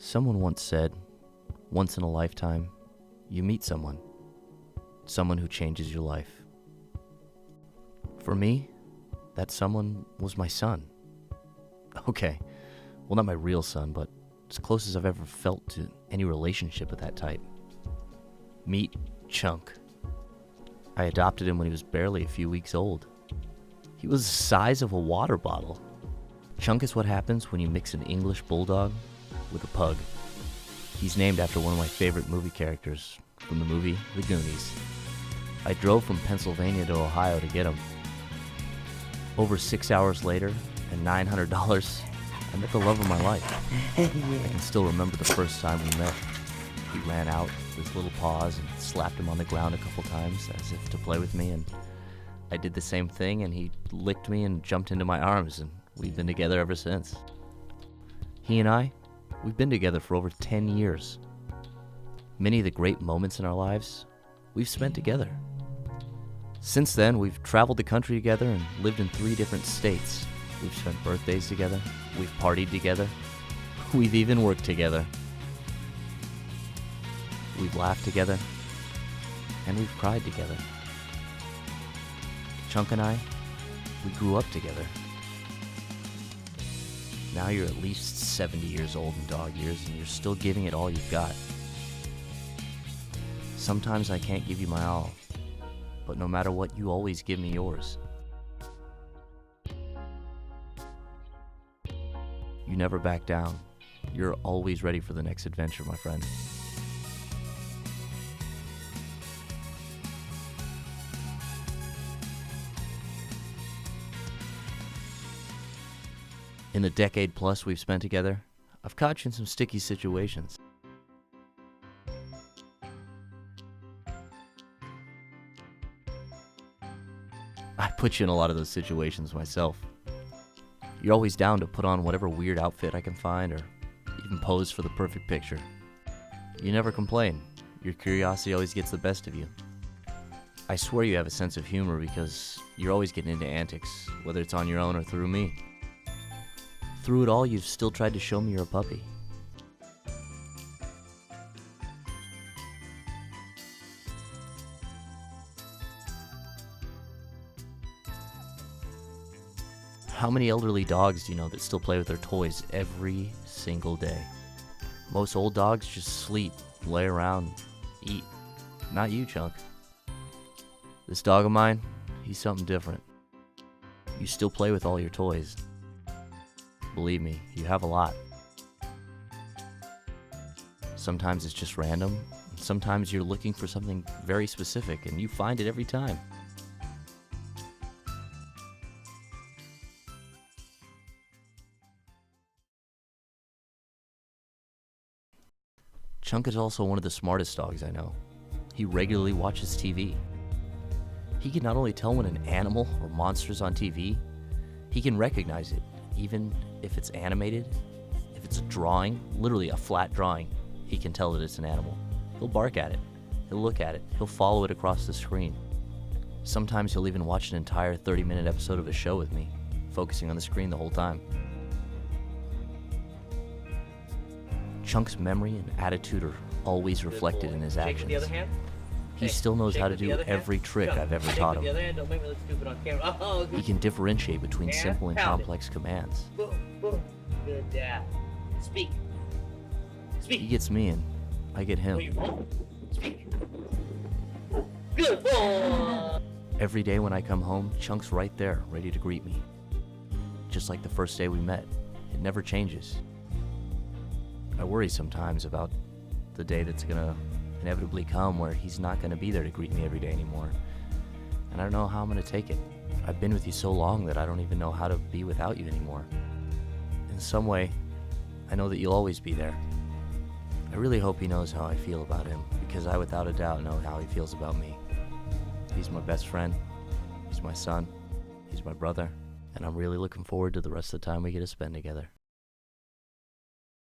Someone once said, once in a lifetime, you meet someone who changes your life. For me, that someone was my son. Okay, well, not my real son, but as close as I've ever felt to any relationship of that type. Meet Chunk. I adopted him when he was barely a few weeks old. He was the size of a water bottle. Chunk is what happens when you mix an English bulldog with a pug. He's named after one of my favorite movie characters from the movie The Goonies. I drove from Pennsylvania to Ohio to get him. Over 6 hours later, and $900, I met the love of my life. I can still remember the first time we met. He ran out with his little paws and slapped him on the ground a couple times as if to play with me, and I did the same thing, and he licked me and jumped into my arms, and we've been together ever since. He and I, we've been together for over 10 years. Many of the great moments in our lives, we've spent together. Since then, we've traveled the country together and lived in 3 different states. We've spent birthdays together, we've partied together, we've even worked together. We've laughed together, and we've cried together. Chunk and I, we grew up together. Now you're at least 70 years old in dog years, and you're still giving it all you've got. Sometimes I can't give you my all, but no matter what, you always give me yours. You never back down. You're always ready for the next adventure, my friend. In the decade plus we've spent together, I've caught you in some sticky situations. I put you in a lot of those situations myself. You're always down to put on whatever weird outfit I can find or even pose for the perfect picture. You never complain. Your curiosity always gets the best of you. I swear you have a sense of humor because you're always getting into antics, whether it's on your own or through me. Through it all, you've still tried to show me you're a puppy. How many elderly dogs do you know that still play with their toys every single day? Most old dogs just sleep, lay around, eat. Not you, Chunk. This dog of mine, he's something different. You still play with all your toys. Believe me, you have a lot. Sometimes it's just random. Sometimes you're looking for something very specific and you find it every time. Chunk is also one of the smartest dogs I know. He regularly watches TV. He can not only tell when an animal or monster is on TV, he can recognize it, even if it's animated, if it's a drawing, literally a flat drawing, he can tell that it's an animal. He'll bark at it, he'll look at it, he'll follow it across the screen. Sometimes he'll even watch an entire 30-minute episode of a show with me, focusing on the screen the whole time. Chunk's memory and attitude are always reflected in his actions. He still knows how to do every trick I've ever taught him. He can differentiate between simple and complex commands. Good dad. Speak. He gets me and I get him. Speak. Good boy. Every day when I come home, Chunk's right there, ready to greet me. Just like the first day we met. It never changes. I worry sometimes about the day that's gonna inevitably come where he's not gonna be there to greet me every day anymore. And I don't know how I'm gonna take it. I've been with you so long that I don't even know how to be without you anymore. In some way, I know that you'll always be there. I really hope he knows how I feel about him, because I without a doubt know how he feels about me. He's my best friend, he's my son, he's my brother, and I'm really looking forward to the rest of the time we get to spend together.